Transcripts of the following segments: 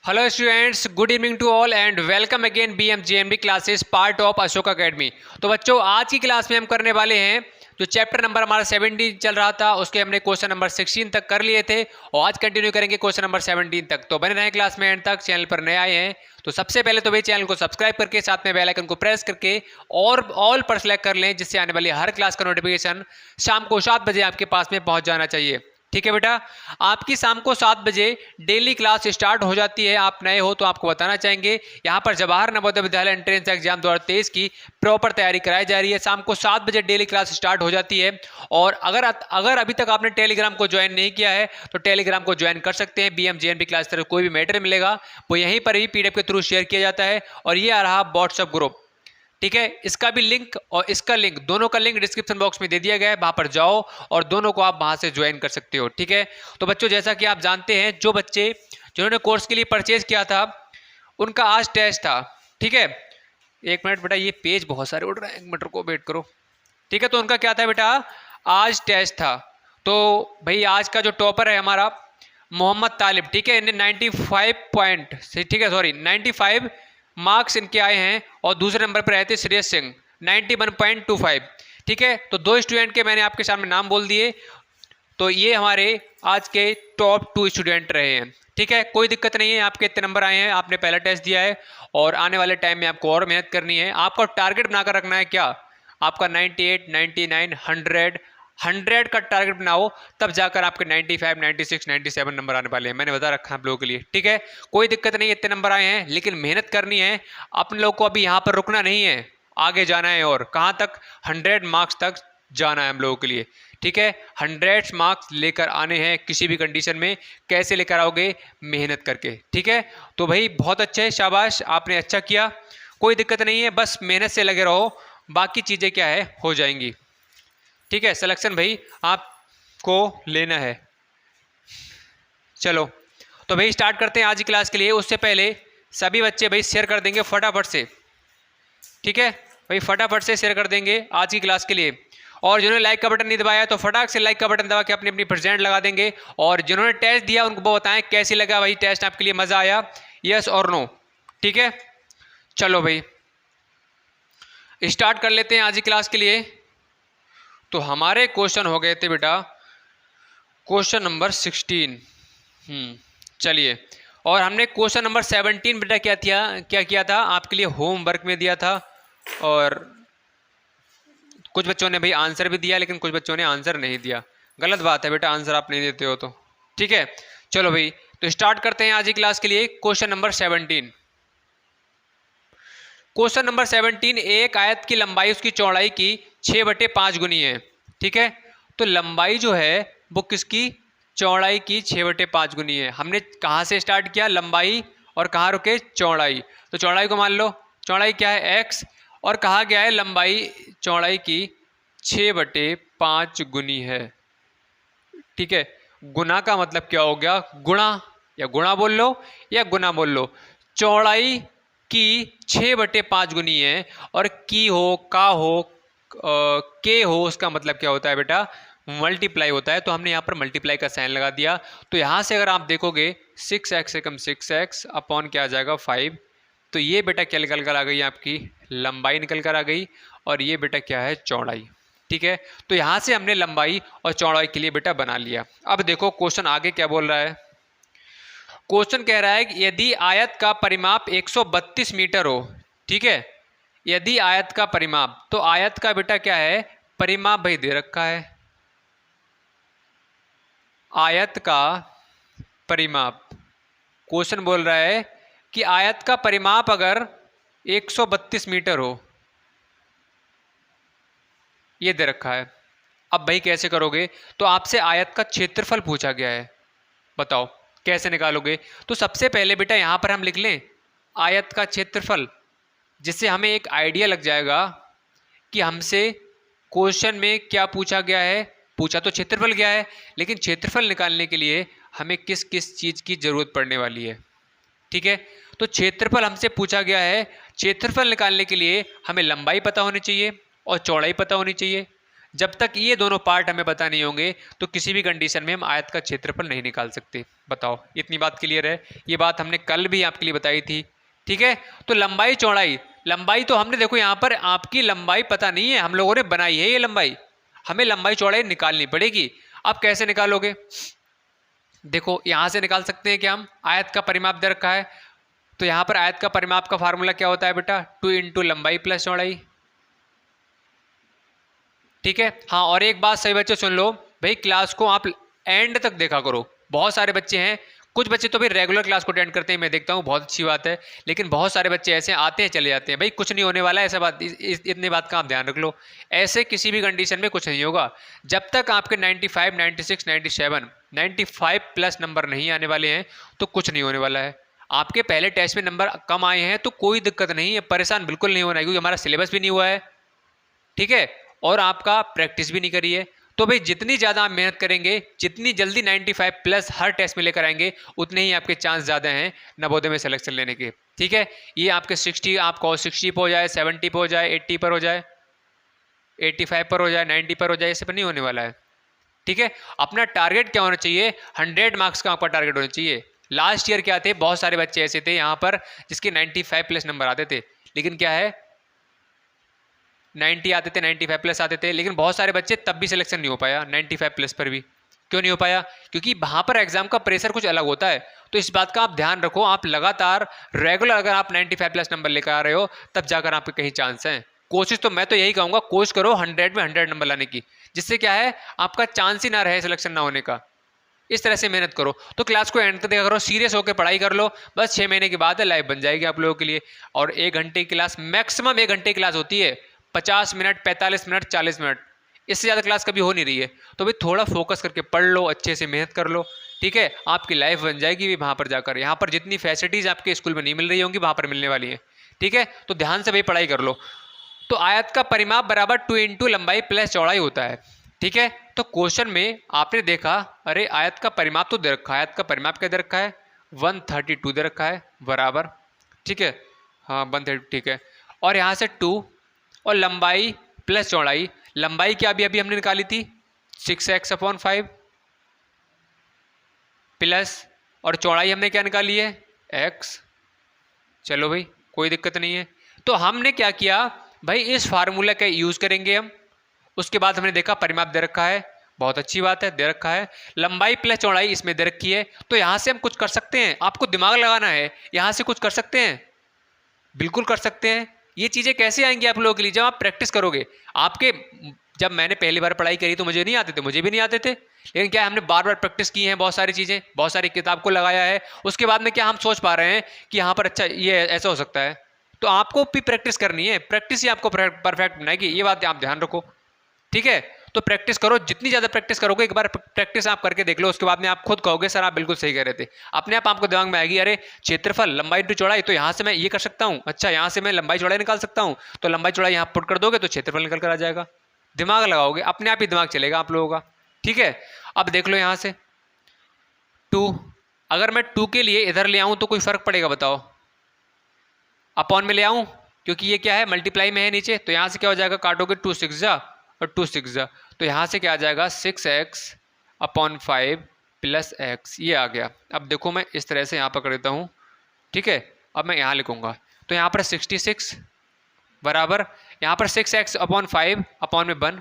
Hello students, good evening to all and welcome again BMJMD classes part of Ashok academy. तो बच्चों, आज की class में हम करने वाले हैं जो चैप्टर नंबर हमारा 17 चल रहा था, उसके हमने क्वेश्चन नंबर 16 तक कर लिए थे और आज कंटिन्यू करेंगे क्वेश्चन नंबर 17 तक। तो बने रहें क्लास में एंड तक। चैनल पर नए आए हैं तो सबसे पहले तो भाई चैनल को सब्सक्राइब करके साथ में बेल आइकन को प्रेस करके और ऑल पर सेलेक्ट कर लें, जिससे आने वाली हर क्लास का नोटिफिकेशन शाम को 7 बजे आपके पास में पहुंच जाना चाहिए। ठीक है बेटा, आपकी शाम को 7 बजे डेली क्लास स्टार्ट हो जाती है। आप नए हो तो आपको बताना चाहेंगे, यहाँ पर जवाहर नवोदय विद्यालय एंट्रेंस एग्जाम 2023 की प्रॉपर तैयारी कराई जा रही है। शाम को 7 बजे डेली क्लास स्टार्ट हो जाती है। और अगर अभी तक आपने टेलीग्राम को ज्वाइन नहीं किया है तो टेलीग्राम को ज्वाइन कर सकते हैं। BMJMD क्लास तरफ कोई भी मैटर मिलेगा वो यहीं पर ही PDF के थ्रू शेयर किया जाता है। और ये आ रहा व्हाट्सएप ग्रुप, ठीक है, इसका भी लिंक और इसका लिंक, दोनों का लिंक डिस्क्रिप्शन बॉक्स में दे दिया गया है। वहां पर जाओ और दोनों को आप वहां से ज्वाइन कर सकते हो। ठीक है, तो बच्चों जैसा कि आप जानते हैं, जो बच्चे जिन्होंने कोर्स के लिए परचेज किया था उनका आज टेस्ट था। ठीक है, एक मिनट बेटा, ये पेज बहुत सारे उड़ रहे हैं, एक मिनट को वेट करो। ठीक है, तो उनका क्या था बेटा, आज टेस्ट था। तो भाई आज का जो टॉपर है हमारा मोहम्मद तालिब, ठीक है, इन्हें 95 पॉइंट, ठीक है सॉरी 95 मार्क्स इनके आए हैं। और दूसरे नंबर पर आए थे श्रेयस सिंह 91.25। ठीक है, तो दो स्टूडेंट के मैंने आपके सामने नाम बोल दिए। तो ये हमारे आज के टॉप 2 स्टूडेंट रहे हैं। ठीक है, कोई दिक्कत नहीं है, आपके इतने नंबर आए हैं, आपने पहला टेस्ट दिया है और आने वाले टाइम में आपको और मेहनत करनी है। आपको टारगेट बनाकर रखना है क्या, आपका 98, 99, 100 का टारगेट बनाओ, तब जाकर आपके 95, 96, 97 नंबर आने वाले हैं। मैंने बता रखा है आप लोगों के लिए। ठीक है, कोई दिक्कत नहीं, इतने नंबर आए हैं, लेकिन मेहनत करनी है। अपने लोग को अभी यहाँ पर रुकना नहीं है, आगे जाना है। और कहाँ तक, 100 मार्क्स तक जाना है हम लोगों के लिए। ठीक है, 100 मार्क्स लेकर आने हैं किसी भी कंडीशन में। कैसे लेकर आओगे, मेहनत करके। ठीक है, तो भाई बहुत अच्छे है, शाबाश, आपने अच्छा किया, कोई दिक्कत नहीं है, बस मेहनत से लगे रहो, बाकी चीज़ें क्या है हो जाएंगी। ठीक है, सिलेक्शन भाई आपको लेना है। चलो तो भाई स्टार्ट करते हैं आज की क्लास के लिए। उससे पहले सभी बच्चे भाई शेयर कर देंगे फटाफट से। ठीक है भाई, फटाफट से शेयर कर देंगे आज की क्लास के लिए। और जिन्होंने लाइक का बटन नहीं दबाया तो फटाक से लाइक का बटन दबा के अपनी अपनी प्रेजेंट लगा देंगे। और जिन्होंने टेस्ट दिया उनको बताएं कैसी लगा भाई टेस्ट, आपके लिए मजा आया, यस और नो। ठीक है, चलो भाई स्टार्ट कर लेते हैं आज की क्लास के लिए। तो हमारे क्वेश्चन हो गए थे बेटा क्वेश्चन नंबर 16। चलिए, और हमने क्वेश्चन नंबर 17 बेटा क्या किया था आपके लिए होमवर्क में दिया था। और कुछ बच्चों ने भाई आंसर भी दिया, लेकिन कुछ बच्चों ने आंसर नहीं दिया। गलत बात है बेटा, आंसर आप नहीं देते हो तो। ठीक है, चलो भाई तो स्टार्ट करते हैं आज की क्लास के लिए क्वेश्चन नंबर 17। क्वेश्चन नंबर 17, एक आयत की लंबाई उसकी चौड़ाई की 6/5 गुनी है। ठीक है, तो लंबाई जो है वो किसकी, चौड़ाई की 6/5 गुनी है। हमने कहाँ से स्टार्ट किया, लंबाई, और कहाँ रुके, चौड़ाई। तो चौड़ाई को मान लो, चौड़ाई क्या है x, और कहा गया है लंबाई चौड़ाई की 6/5 गुनी है। ठीक है, गुना का मतलब क्या हो गया, गुणा, या गुणा बोल लो या गुना बोल लो। चौड़ाई की 6/5 गुनी है, और की हो, का हो, के हो, उसका मतलब क्या होता है बेटा, मल्टीप्लाई होता है। तो हमने यहाँ पर मल्टीप्लाई का साइन लगा दिया। तो यहाँ से अगर आप देखोगे 6x से कम 6x अपॉन क्या आ जाएगा 5। तो ये बेटा क्या निकल कर आ गई, आपकी लंबाई निकल कर आ गई, और ये बेटा क्या है, चौड़ाई। ठीक है, तो यहाँ से हमने लंबाई और चौड़ाई के लिए बेटा बना लिया। अब देखो क्वेश्चन आगे क्या बोल रहा है। क्वेश्चन कह रहा है कि यदि आयत का परिमाप 132 मीटर हो। ठीक है, यदि आयत का परिमाप, तो आयत का बेटा क्या है, परिमाप भाई दे रखा है, आयत का परिमाप। क्वेश्चन बोल रहा है कि आयत का परिमाप अगर 132 मीटर हो, ये दे रखा है। अब भाई कैसे करोगे, तो आपसे आयत का क्षेत्रफल पूछा गया है, बताओ कैसे निकालोगे। तो सबसे पहले बेटा यहाँ पर हम लिख लें आयत का क्षेत्रफल, जिससे हमें एक आइडिया लग जाएगा कि हमसे क्वेश्चन में क्या पूछा गया है। पूछा तो क्षेत्रफल गया है, लेकिन क्षेत्रफल निकालने के लिए हमें किस किस चीज़ की ज़रूरत पड़ने वाली है। ठीक है, तो क्षेत्रफल हमसे पूछा गया है। क्षेत्रफल निकालने के लिए हमें लंबाई पता होनी चाहिए और चौड़ाई पता होनी चाहिए। जब तक ये दोनों पार्ट हमें पता नहीं होंगे तो किसी भी कंडीशन में हम आयत का क्षेत्रफल नहीं निकाल सकते। बताओ, इतनी बात क्लियर है? ये बात हमने कल भी आपके लिए बताई थी। ठीक है, तो लंबाई चौड़ाई, लंबाई तो हमने देखो यहाँ पर आपकी लंबाई पता नहीं है, हम लोगों ने बनाई है ये लंबाई, हमें लंबाई चौड़ाई निकालनी पड़ेगी। अब कैसे निकालोगे? देखो यहां से निकाल सकते हैं कि हम आयत का परिमाप दे रखा है, तो यहां पर आयत का परिमाप का फार्मूला क्या होता है बेटा? 2 इंटू लंबाई प्लस चौड़ाई। ठीक है, हाँ, और एक बात सही बच्चे सुन लो भाई, क्लास को आप एंड तक देखा करो। बहुत सारे बच्चे हैं, कुछ बच्चे तो भी रेगुलर क्लास को अटेंड करते हैं, मैं देखता हूँ, बहुत अच्छी बात है, लेकिन बहुत सारे बच्चे ऐसे आते हैं चले जाते हैं। भाई कुछ नहीं होने वाला है, ऐसा बात, इतनी बात का आप ध्यान रख लो। ऐसे किसी भी कंडीशन में कुछ नहीं होगा जब तक आपके 95, 96, 97, 95 प्लस नंबर नहीं आने वाले हैं, तो कुछ नहीं होने वाला है। आपके पहले टेस्ट में नंबर कम आए हैं तो कोई दिक्कत नहीं है, परेशान बिल्कुल नहीं होना है, क्योंकि हमारा सिलेबस भी नहीं हुआ है। ठीक है, और आपका प्रैक्टिस भी नहीं करी है। तो भाई जितनी ज़्यादा आप मेहनत करेंगे, जितनी जल्दी 95 प्लस हर टेस्ट में लेकर आएंगे, उतने ही आपके चांस ज़्यादा हैं नवोदय में सिलेक्शन लेने के। ठीक है, ये आपके 60, आपको 60 पर हो जाए, 70 पर हो जाए, 80 पर हो जाए, 85 पर हो जाए, 90 पर हो जाए, ऐसे पर नहीं होने वाला है। ठीक है, अपना टारगेट क्या होना चाहिए? 100 मार्क्स का आपका टारगेट होना चाहिए। लास्ट ईयर क्या थे, बहुत सारे बच्चे ऐसे थे यहाँ पर जिसके 95 प्लस नंबर आते थे, लेकिन क्या है 90 आते थे, 95 प्लस आते थे, लेकिन बहुत सारे बच्चे तब भी सिलेक्शन नहीं हो पाया 95 प्लस पर भी। क्यों नहीं हो पाया? क्योंकि वहाँ पर एग्जाम का प्रेशर कुछ अलग होता है। तो इस बात का आप ध्यान रखो, आप लगातार रेगुलर अगर आप 95 प्लस नंबर लेकर आ रहे हो, तब जाकर आपके कहीं चांस हैं। कोशिश तो मैं तो यही कहूँगा, कोशिश करो 100 में 100 नंबर लाने की, जिससे क्या है आपका चांस ही ना रहे सिलेक्शन ना होने का। इस तरह से मेहनत करो। तो क्लास को एंड तक देखा करो, सीरियस होकर पढ़ाई कर लो, बस 6 महीने के बाद लाइफ बन जाएगी आप लोगों के लिए। और 1 घंटे की क्लास, मैक्सिमम 1 घंटे की क्लास होती है, 50 मिनट, 45 मिनट, 40 मिनट, इससे ज़्यादा क्लास कभी हो नहीं रही है। तो भाई थोड़ा फोकस करके पढ़ लो, अच्छे से मेहनत कर लो। ठीक है, आपकी लाइफ बन जाएगी भी वहाँ पर जाकर। यहाँ पर जितनी फैसिलिटीज़ आपके स्कूल में नहीं मिल रही होंगी, वहाँ पर मिलने वाली हैं। ठीक है, तो ध्यान से भाई पढ़ाई कर लो। तो आयत का परिमाप बराबर 2 इंटू लंबाई प्लस चौड़ाई होता है। ठीक है, तो क्वेश्चन में आपने देखा, अरे आयत का परिमाप तो दे रखा है, आयत का परिमाप क्या दे रखा है? 132 दे रखा है बराबर। ठीक है, हाँ 132, ठीक है, और यहाँ से 2 और लंबाई प्लस चौड़ाई, लंबाई क्या अभी अभी हमने निकाली थी 6x/5 प्लस, और चौड़ाई हमने क्या निकाली है x। चलो भाई कोई दिक्कत नहीं है। तो हमने क्या किया भाई, इस फार्मूला का यूज करेंगे हम। उसके बाद हमने देखा परिमाप दे रखा है, बहुत अच्छी बात है, दे रखा है, लंबाई प्लस चौड़ाई इसमें दे रखी है, तो यहां से हम कुछ कर सकते हैं। आपको दिमाग लगाना है, यहां से कुछ कर सकते हैं, बिल्कुल कर सकते हैं। ये चीजें कैसे आएंगी आप लोगों के लिए? जब आप प्रैक्टिस करोगे। आपके, जब मैंने पहली बार पढ़ाई करी तो मुझे नहीं आते थे, मुझे भी नहीं आते थे, लेकिन क्या हमने बार बार प्रैक्टिस की है, बहुत सारी चीजें, बहुत सारी किताब को लगाया है, उसके बाद में क्या हम सोच पा रहे हैं कि यहाँ पर अच्छा ये ऐसा हो सकता है। तो आपको भी प्रैक्टिस करनी है, प्रैक्टिस ही आपको परफेक्ट बनाएगी, ये बात आप ध्यान रखो। ठीक है, तो प्रैक्टिस करो, जितनी ज़्यादा प्रैक्टिस करोगे, एक बार प्रैक्टिस आप करके देख लो, उसके बाद में आप खुद कहोगे सर आप बिल्कुल सही कह रहे थे। अपने आप आपको दिमाग में आएगी, अरे क्षेत्रफल लंबाई इंटू चौड़ाई, तो यहाँ से मैं ये कर सकता हूँ, अच्छा यहाँ से मैं लंबाई चौड़ाई निकाल सकता हूँ, तो लंबाई चौड़ाई यहाँ पुट कर दोगे तो क्षेत्रफल निकल कर आ जाएगा। दिमाग लगाओगे, अपने आप ही दिमाग चलेगा आप लोगों का। ठीक है, अब देख लो यहाँ से 2, अगर मैं 2 के लिए इधर ले आऊँ तो कोई फर्क पड़ेगा बताओ? अपॉन में ले आऊँ, क्योंकि ये क्या है मल्टीप्लाई में है नीचे, तो यहाँ से क्या हो जाएगा, काटोगे 2 6 जा और 2 6 जा, तो यहाँ से क्या आ जाएगा 6x/5 प्लस x, ये आ गया। अब देखो मैं इस तरह से यहाँ पर कर देता हूँ। ठीक है, अब मैं यहाँ लिखूँगा, तो यहाँ पर 66 बराबर, यहाँ पर 6x/5 अपॉन में 1।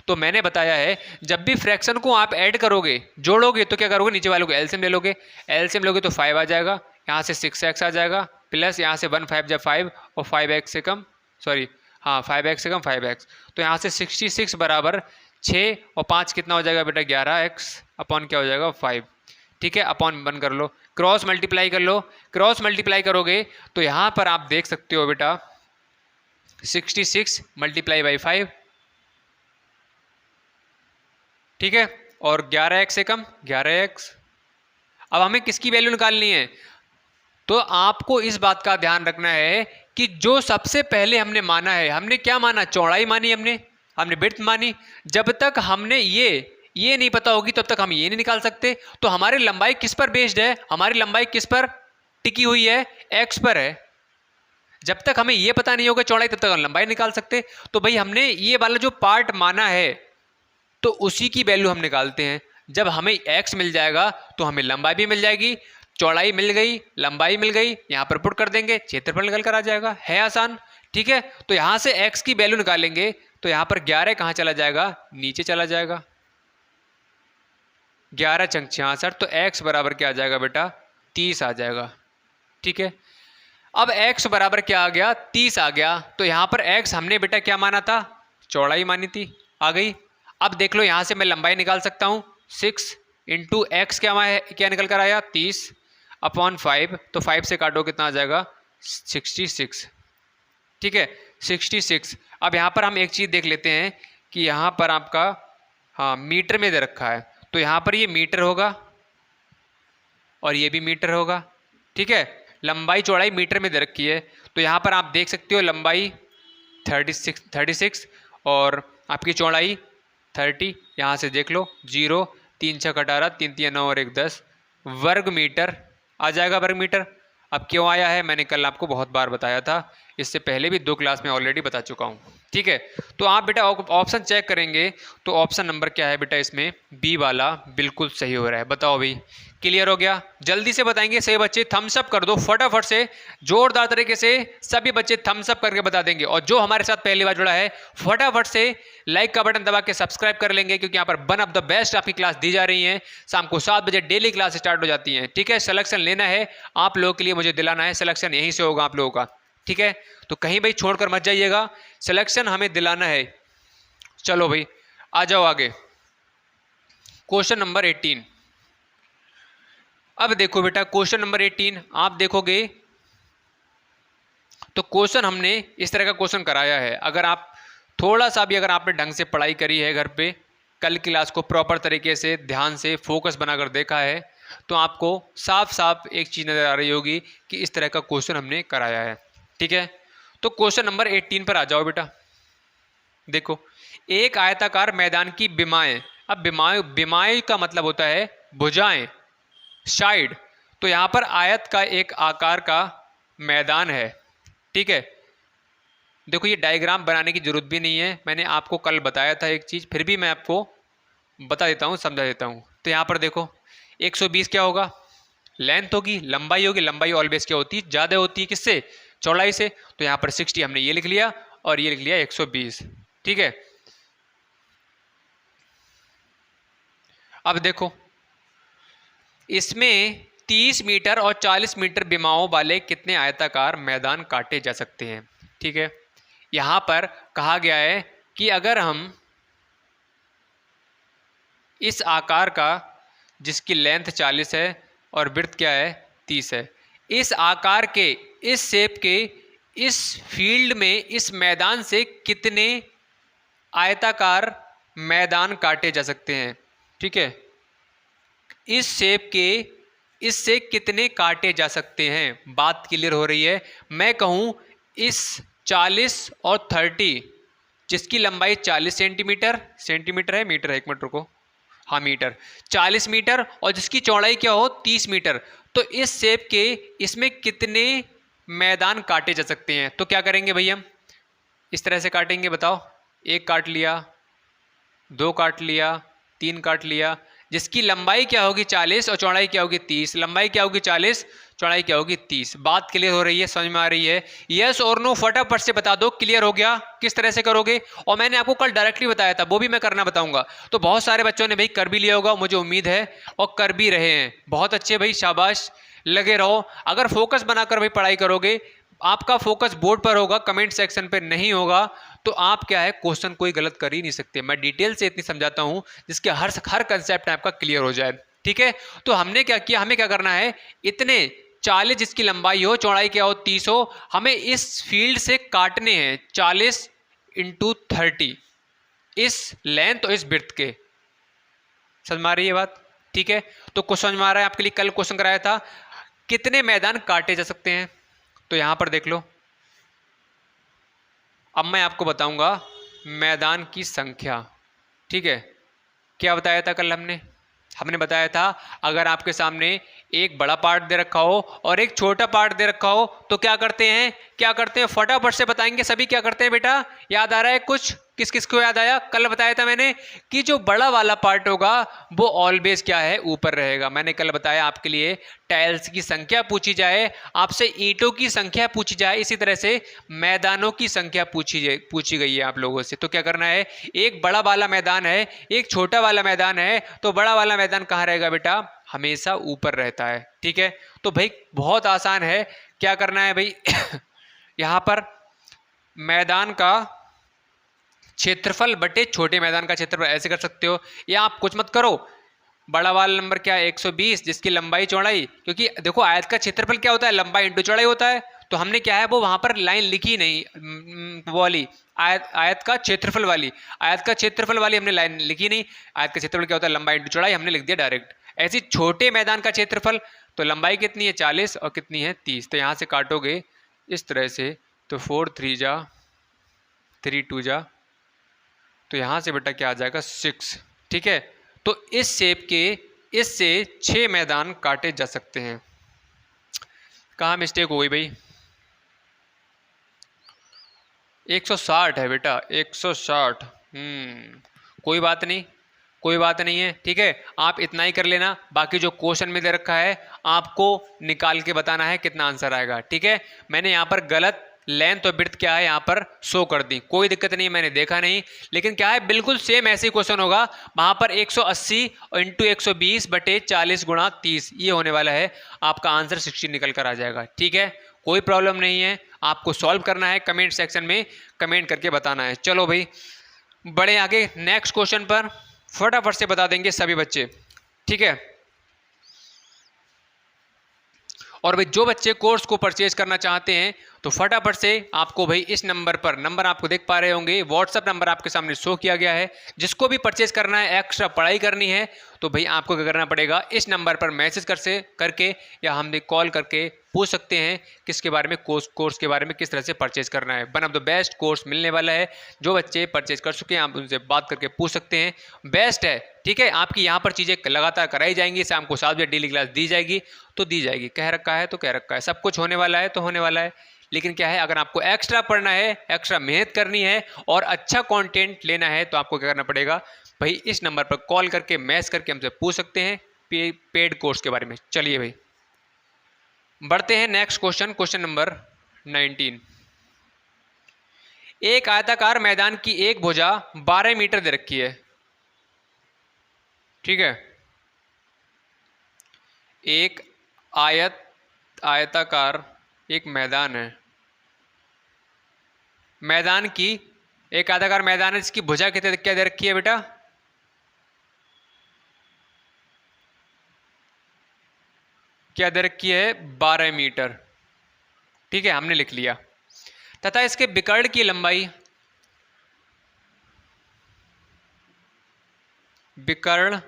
तो मैंने बताया है जब भी फ्रैक्शन को आप ऐड करोगे, जोड़ोगे, तो क्या करोगे, नीचे वालों को एलसीएम ले लोगे, एलसीएम लोगे तो 5 आ जाएगा, यहाँ से 6x आ जाएगा, प्लस यहाँ से 1 5 जा 5 और 5x से कम, सॉरी हाँ 5x से कम 5x, तो यहाँ से 66 बराबर 6 और 5 कितना हो जाएगा बेटा 11x अपॉन क्या हो जाएगा 5। ठीक है, अपॉन 1 कर लो, क्रॉस मल्टीप्लाई कर लो, क्रॉस मल्टीप्लाई करोगे तो यहाँ पर आप देख सकते हो बेटा 66 मल्टीप्लाई बाई 5। ठीक है, और 11x से कम 11x। अब हमें किसकी वैल्यू निकालनी है? तो आपको इस बात का ध्यान रखना है कि जो सबसे पहले हमने माना है, हमने क्या माना, चौड़ाई मानी, हमने विड्थ मानी। जब तक हमने ये नहीं पता होगी तब तक हम ये नहीं निकाल सकते। तो हमारी लंबाई किस पर बेस्ड है, हमारी लंबाई किस पर टिकी हुई है, x पर है। जब तक हमें ये पता नहीं होगा चौड़ाई, तब तक हम लंबाई निकाल सकते। तो भाई हमने ये वाला जो पार्ट माना है, तो उसी की वैल्यू हम निकालते हैं। जब हमें x मिल जाएगा तो हमें लंबाई भी मिल जाएगी, चौड़ाई मिल गई, लंबाई मिल गई, यहाँ पर पुट कर देंगे, क्षेत्रफल निकल कर आ जाएगा। है आसान, ठीक है। तो यहाँ से x की वैल्यू निकालेंगे तो यहाँ पर 11 कहाँ चला जाएगा, नीचे चला जाएगा। 11 चंग 66, तो x बराबर क्या आ जाएगा बेटा, 30 आ जाएगा, ठीक है। अब x बराबर क्या आ गया, 30 आ गया। तो यहाँ पर x हमने बेटा क्या माना था, चौड़ाई मानी थी, आ गई। अब देख लो यहाँ से मैं लंबाई निकाल सकता हूँ, 6 इंटू एक्स क्या निकल कर आया, 30 अपॉन 5। तो 5 से काटो कितना आ जाएगा, 66, ठीक है, 66। अब यहाँ पर हम एक चीज़ देख लेते हैं कि यहाँ पर आपका हाँ मीटर में दे रखा है, तो यहाँ पर ये मीटर होगा और ये भी मीटर होगा, ठीक है। लंबाई चौड़ाई मीटर में दे रखी है, तो यहाँ पर आप देख सकते हो लंबाई 36 और आपकी चौड़ाई 30। यहाँ से देख लो 0 3 6 18 3 3 9 और 1 10 वर्ग मीटर आ जाएगा, वर्ग मीटर। अब क्यों आया है, मैंने कल आपको बहुत बार बताया था, इससे पहले भी 2 क्लास में ऑलरेडी बता चुका हूँ, ठीक है। तो आप बेटा ऑप्शन चेक करेंगे तो ऑप्शन नंबर क्या है बेटा, इसमें बी वाला बिल्कुल सही हो रहा है। बताओ भाई, क्लियर हो गया? जल्दी से बताएंगे सही बच्चे, थम्स अप कर दो फटाफट से, जोरदार तरीके से सभी बच्चे थम्स अप करके बता देंगे। और जो हमारे साथ पहली बार जुड़ा है फटाफट से लाइक का बटन दबा के सब्सक्राइब कर लेंगे, क्योंकि यहाँ पर वन ऑफ द बेस्ट आपकी क्लास दी जा रही है। शाम को 7 बजे डेली क्लास स्टार्ट हो जाती है, ठीक है। सिलेक्शन लेना है आप लोगों के लिए, मुझे दिलाना है, सिलेक्शन यहीं से होगा आप लोगों का, ठीक है। तो कहीं भाई छोड़कर मत जाइएगा, सिलेक्शन हमें दिलाना है। चलो भाई आ जाओ आगे, क्वेश्चन नंबर 18। अब देखो बेटा क्वेश्चन नंबर 18 आप देखोगे तो क्वेश्चन हमने इस तरह का क्वेश्चन कराया है। अगर आप थोड़ा सा भी अगर आपने ढंग से पढ़ाई करी है, घर पे कल क्लास को प्रॉपर तरीके से ध्यान से फोकस बनाकर देखा है, तो आपको साफ साफ एक चीज़ नज़र आ रही होगी कि इस तरह का क्वेश्चन हमने कराया है, ठीक है। तो क्वेश्चन नंबर 18 पर आ जाओ बेटा। देखो, एक आयताकार मैदान की बिमाएं, अब बिमाएं का मतलब होता है भुजाएं, साइड। तो यहाँ पर आयत का एक आकार का मैदान है, ठीक है। देखो ये डायग्राम बनाने की जरूरत भी नहीं है, मैंने आपको कल बताया था एक चीज़, फिर भी मैं आपको बता देता हूँ, समझा देता हूँ। तो यहाँ पर देखो 120 क्या होगा, लेंथ होगी, लंबाई होगी, लंबाई ऑलवेज क्या होती है, ज़्यादा होती है किससे, चौड़ाई से। तो यहाँ पर 60 हमने ये लिख लिया और ये लिख लिया 120, ठीक है। अब देखो इसमें 30 मीटर और 40 मीटर बिमाओं वाले कितने आयताकार मैदान काटे जा सकते हैं, ठीक है। यहाँ पर कहा गया है कि अगर हम इस आकार का, जिसकी लेंथ 40 है और विड्थ क्या है 30 है, इस आकार के, इस शेप के, इस फील्ड में, इस मैदान से कितने आयताकार मैदान काटे जा सकते हैं, ठीक है। इस शेप के, इससे कितने काटे जा सकते हैं, बात क्लियर हो रही है। मैं कहूँ इस 40 और 30, जिसकी लंबाई 40 सेंटीमीटर है, मीटर है, 1 मिनट रुको, हाँ मीटर, 40 मीटर, और जिसकी चौड़ाई क्या हो 30 मीटर, तो इस शेप के इसमें कितने मैदान काटे जा सकते हैं। तो क्या करेंगे भाई, हम इस तरह से काटेंगे, बताओ। 1 काट लिया, 2 काट लिया, 3 काट लिया, जिसकी लंबाई क्या होगी 40 और चौड़ाई क्या होगी 30, लंबाई क्या होगी 40, चौड़ाई क्या होगी 30। बात क्लियर हो रही है, समझ में आ रही है? यस और नो फटाफट से बता दो, क्लियर हो गया? किस तरह से करोगे, और मैंने आपको कल डायरेक्टली बताया था, वो भी मैं करना बताऊंगा। तो बहुत सारे बच्चों ने भाई कर भी लिया होगा, मुझे उम्मीद है, और कर भी रहे हैं। बहुत अच्छे भाई, शाबाश, लगे रहो। अगर फोकस बनाकर भाई पढ़ाई करोगे, आपका फोकस बोर्ड पर होगा, कमेंट सेक्शन पर नहीं होगा, तो आप क्या है क्वेश्चन कोई गलत कर ही नहीं सकते। मैं डिटेल से इतनी समझाता हूं जिसके हर कंसेप्ट आपका क्लियर हो जाए, ठीक है। तो हमने क्या किया, हमें क्या करना है, इतने 40 जिसकी लंबाई हो, चौड़ाई क्या हो 30 हो, हमें इस फील्ड से काटने हैं 40 इंटू 30, इस लेंथ और इस विड्थ के। समझ में आ रही है बात, ठीक है। तो क्वेश्चन समझ में आ रहा है आपके लिए, कल क्वेश्चन कराया था कितने मैदान काटे जा सकते हैं। तो यहां पर देख लो, अब मैं आपको बताऊंगा मैदान की संख्या, ठीक है। क्या बताया था कल हमने बताया था अगर आपके सामने एक बड़ा पार्ट दे रखा हो और एक छोटा पार्ट दे रखा हो, तो क्या करते हैं फटाफट से बताएंगे सभी, क्या करते हैं बेटा, याद आ रहा है कुछ? किस किस को याद आया? कल बताया था मैंने कि जो बड़ा वाला पार्ट होगा वो ऑलवेज क्या है, ऊपर रहेगा। मैंने कल बताया आपके लिए टाइल्स की संख्या पूछी जाए, आपसे ईंटों की संख्या पूछी जाए, इसी तरह से मैदानों की संख्या पूछी गई है आप लोगों से। तो क्या करना है, एक बड़ा वाला मैदान है, एक छोटा वाला मैदान है, तो बड़ा वाला मैदान कहाँ रहेगा बेटा? हमेशा ऊपर रहता है। ठीक है, तो भाई बहुत आसान है। क्या करना है भाई यहाँ पर मैदान का क्षेत्रफल बटे छोटे मैदान का क्षेत्रफल, ऐसे कर सकते हो। या आप कुछ मत करो, बड़ा वाला नंबर क्या है 120, जिसकी लंबाई चौड़ाई, क्योंकि देखो आयत का क्षेत्रफल क्या होता है, लंबाई इंटू चौड़ाई होता है। तो हमने क्या है वो वहां पर लाइन लिखी नहीं, वो वाली आयत का क्षेत्रफल वाली, आयत का क्षेत्रफल वाली हमने लाइन लिखी नहीं। आयत का क्षेत्रफल क्या होता है, लंबाई इंटू चौड़ाई, हमने लिख दिया डायरेक्ट। ऐसी छोटे मैदान का क्षेत्रफल, तो लंबाई कितनी है 40 और कितनी है 30, तो यहाँ से काटोगे इस तरह से, तो 4 3 जा 3 2 जा, तो यहाँ से बेटा क्या आ जाएगा 6। ठीक है, तो इस शेप के इससे 6 मैदान काटे जा सकते हैं। कहाँ मिस्टेक हो गई भाई? 160 है बेटा, 160। कोई बात नहीं, कोई बात नहीं है। ठीक है, आप इतना ही कर लेना, बाकी जो क्वेश्चन में दे रखा है आपको निकाल के बताना है कितना आंसर आएगा। ठीक है, मैंने यहाँ पर गलत लेंथ और ब्रेड्थ क्या है यहाँ पर शो कर दी, कोई दिक्कत नहीं, मैंने देखा नहीं। लेकिन क्या है, बिल्कुल सेम ऐसे ही क्वेश्चन होगा, वहां पर 180 इंटू 120 बटे 40 गुणा 30, ये होने वाला है, आपका आंसर 60 निकल कर आ जाएगा। ठीक है, कोई प्रॉब्लम नहीं है, आपको सॉल्व करना है, कमेंट सेक्शन में कमेंट करके बताना है। चलो भाई बढ़े आगे नेक्स्ट क्वेश्चन पर, फटाफट से बता देंगे सभी बच्चे। ठीक है, और भाई जो बच्चे कोर्स को परचेज करना चाहते हैं तो फटाफट से आपको भाई इस नंबर पर, नंबर आपको देख पा रहे होंगे, व्हाट्सअप नंबर आपके सामने शो किया गया है। जिसको भी परचेज करना है, एक्स्ट्रा पढ़ाई करनी है, तो भाई आपको क्या करना पड़ेगा, इस नंबर पर मैसेज करके या हमने कॉल करके पूछ सकते हैं किसके बारे में, कोर्स के बारे में किस तरह से परचेज करना है। One of the best course मिलने वाला है, जो बच्चे परचेज कर चुके हैं आप उनसे बात करके पूछ सकते हैं, बेस्ट है। ठीक है, आपकी यहाँ पर चीज़ें लगातार कराई जाएंगी, शाम को 7 बजे डेली क्लास दी जाएगी, तो दी जाएगी, कह रखा है तो कह रखा है, सब कुछ होने वाला है तो होने वाला है। लेकिन क्या है, अगर आपको एक्स्ट्रा पढ़ना है, एक्स्ट्रा मेहनत करनी है और अच्छा कंटेंट लेना है, तो आपको क्या करना पड़ेगा भाई, इस नंबर पर कॉल करके मैसेज करके हमसे पूछ सकते हैं पेड कोर्स के बारे में। चलिए भाई बढ़ते हैं नेक्स्ट क्वेश्चन, क्वेश्चन नंबर 19। एक आयताकार मैदान की एक भुजा 12 मीटर दे रखी है। ठीक है, एक आयताकार एक मैदान है, मैदान की एक आयताकार मैदान है जिसकी भुजा कितने क्या दे रखी है बेटा, क्या दे रखी है 12 मीटर। ठीक है, हमने लिख लिया। तथा इसके विकर्ण की लंबाई, विकर्ण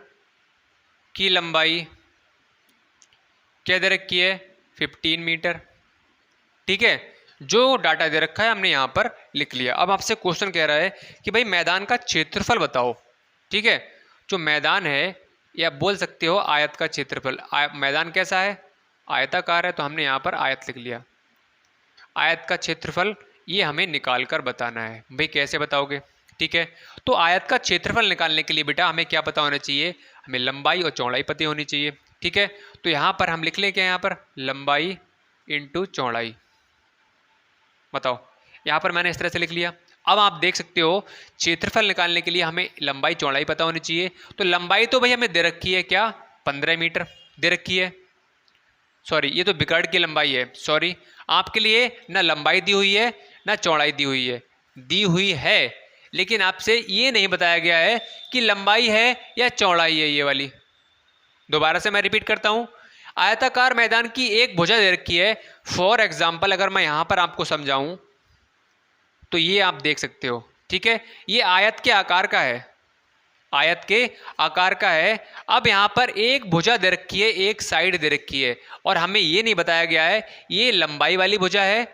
की लंबाई क्या दे रखी है 15 मीटर। ठीक है, जो डाटा दे रखा है हमने यहां पर लिख लिया। अब आपसे क्वेश्चन कह रहा है कि भाई मैदान का क्षेत्रफल बताओ। ठीक है, जो मैदान है, या बोल सकते हो आयत का क्षेत्रफल, मैदान कैसा है, आयताकार है, तो हमने यहाँ पर आयत लिख लिया। आयत का क्षेत्रफल ये हमें निकाल कर बताना है। भाई कैसे बताओगे? ठीक है, तो आयत का क्षेत्रफल निकालने के लिए बेटा हमें क्या पता होना चाहिए, हमें लंबाई और चौड़ाई पता होनी चाहिए। ठीक है, तो यहाँ पर हम लिख लें क्या, यहाँ पर लंबाई इंटू चौड़ाई। बताओ, यहाँ पर मैंने इस तरह से लिख लिया। अब आप देख सकते हो क्षेत्रफल निकालने के लिए हमें लंबाई चौड़ाई पता होनी चाहिए। तो लंबाई तो भाई हमें दे रखी है क्या, 15 मीटर दे रखी है। सॉरी, ये तो विकर्ण की लंबाई है, सॉरी, आपके लिए ना लंबाई दी हुई है ना चौड़ाई दी हुई है, दी हुई है लेकिन आपसे ये नहीं बताया गया है कि लंबाई है या चौड़ाई है ये वाली। दोबारा से मैं रिपीट करता हूं, आयताकार मैदान की एक भुजा दे रखी है। फॉर एग्जाम्पल अगर मैं यहां पर आपको समझाऊं तो ये आप देख सकते हो। ठीक है, ये आयत के आकार का है, आयत के आकार का है। अब यहाँ पर एक भुजा दे रखी है, एक साइड दे रखी है, और हमें ये नहीं बताया गया है ये लंबाई वाली भुजा है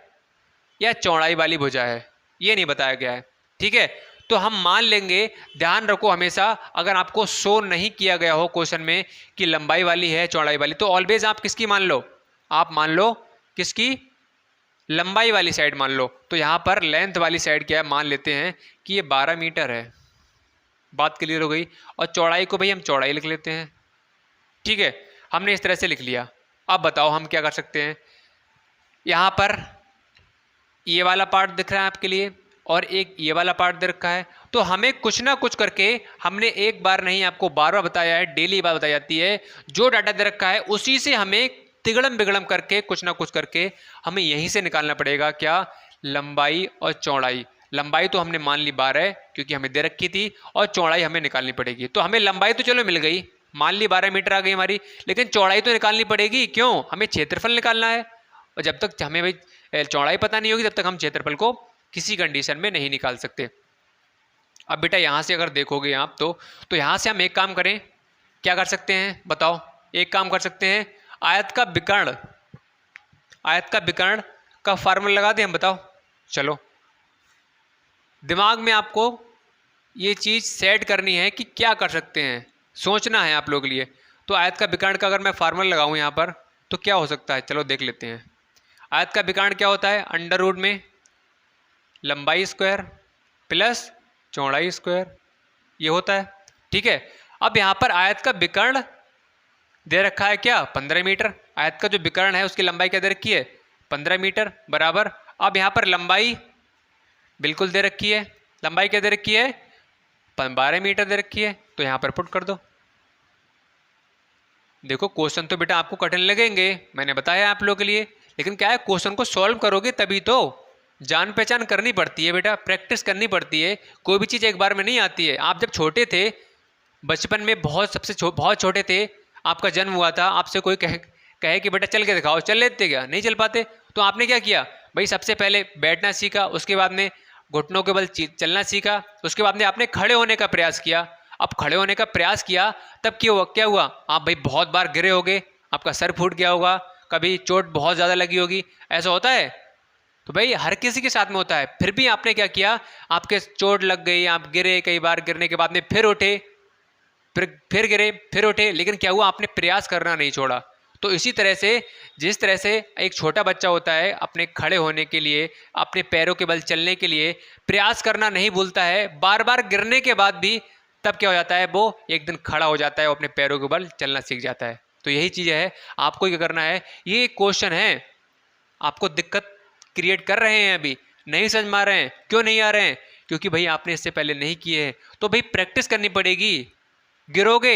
या चौड़ाई वाली भुजा है, ये नहीं बताया गया है। ठीक है, तो हम मान लेंगे, ध्यान रखो हमेशा, अगर आपको शो नहीं किया गया हो क्वेश्चन में कि लंबाई वाली है चौड़ाई वाली, तो ऑलवेज आप किसकी मान लो, आप मान लो किसकी, लंबाई वाली साइड मान लो, तो यहाँ पर लेंथ वाली साइड क्या है, मान लेते हैं कि ये 12 मीटर है। बात क्लियर हो गई। और चौड़ाई को भाई हम चौड़ाई लिख लेते हैं। ठीक है, हमने इस तरह से लिख लिया। अब बताओ हम क्या कर सकते हैं। यहाँ पर ये वाला पार्ट दिख रहा है आपके लिए और एक ये वाला पार्ट दे रखा है, तो हमें कुछ ना कुछ करके, हमने एक बार नहीं आपको बार बार बताया है, डेली बात बताई जाती है, जो डाटा दे रखा है उसी से हमें तिगड़म बिगड़म करके कुछ ना कुछ करके हमें यहीं से निकालना पड़ेगा। क्या, लंबाई और चौड़ाई। लंबाई तो हमने मान ली 12 क्योंकि हमें दे रखी थी, और चौड़ाई हमें निकालनी पड़ेगी। तो हमें लंबाई तो चलो मिल गई, मान ली 12 मीटर आ गई हमारी, लेकिन चौड़ाई तो निकालनी पड़ेगी। क्यों, हमें क्षेत्रफल निकालना है, और जब तक हमें भाई चौड़ाई पता नहीं होगी तब तक हम क्षेत्रफल को किसी कंडीशन में नहीं निकाल सकते। अब बेटा यहाँ से अगर देखोगे आप तो यहाँ से हम एक काम करें, क्या कर सकते हैं बताओ। एक काम कर सकते हैं, आयत का विकर्ण, आयत का विकर्ण का फार्मूला लगा दें हम, बताओ। चलो, दिमाग में आपको ये चीज़ सेट करनी है कि क्या कर सकते हैं, सोचना है आप लोगों के लिए। तो आयत का विकर्ण का अगर मैं फार्मूला लगाऊं यहाँ पर तो क्या हो सकता है, चलो देख लेते हैं। आयत का विकर्ण क्या होता है, अंडर रूट में लंबाई स्क्वायर प्लस चौड़ाई स्क्वायर, ये होता है। ठीक है, अब यहाँ पर आयत का विकर्ण दे रखा है क्या, 15 मीटर। आयत का जो विकर्ण है उसकी लंबाई क्या दे रखी है, 15 मीटर बराबर। अब यहाँ पर लंबाई बिल्कुल दे रखी है, लंबाई क्या दे रखी है, 12 मीटर दे रखी है, तो यहाँ पर पुट कर दो। देखो क्वेश्चन तो बेटा आपको कठिन लगेंगे, मैंने बताया आप लोगों के लिए, लेकिन क्या है, क्वेश्चन को सॉल्व करोगे तभी तो। जान पहचान करनी पड़ती है बेटा, प्रैक्टिस करनी पड़ती है, कोई भी चीज़ एक बार में नहीं आती है। आप जब छोटे थे, बचपन में बहुत छोटे थे, आपका जन्म हुआ था, आपसे कोई कहे कि बेटा चल के दिखाओ, चल लेते क्या, नहीं चल पाते। तो आपने क्या किया भाई, सबसे पहले बैठना सीखा, उसके बाद में घुटनों के बल चलना सीखा, उसके बाद में आपने खड़े होने का प्रयास किया। अब खड़े होने का प्रयास किया तब क्या हुआ, आप भाई बहुत बार गिरे होगे, आपका सर फूट गया होगा, कभी चोट बहुत ज़्यादा लगी होगी, ऐसा होता है। तो भाई हर किसी के साथ में होता है। फिर भी आपने क्या किया, आपके चोट लग गई, आप गिरे, कई बार गिरने के बाद में फिर उठे, फिर गिरे, फिर उठे, लेकिन क्या हुआ, आपने प्रयास करना नहीं छोड़ा। तो इसी तरह से, जिस तरह से एक छोटा बच्चा होता है, अपने खड़े होने के लिए, अपने पैरों के बल चलने के लिए प्रयास करना नहीं भूलता है, बार बार गिरने के बाद भी तब क्या हो जाता है, वो एक दिन खड़ा हो जाता है, वो अपने पैरों के बल चलना सीख जाता है। तो यही चीज़ है, आपको क्या करना है, ये क्वेश्चन है आपको दिक्कत क्रिएट कर रहे हैं, अभी नहीं समझ में आ रहे हैं, क्यों नहीं आ रहे हैं, क्योंकि भाई आपने इससे पहले नहीं किए हैं। तो भाई प्रैक्टिस करनी पड़ेगी, गिरोगे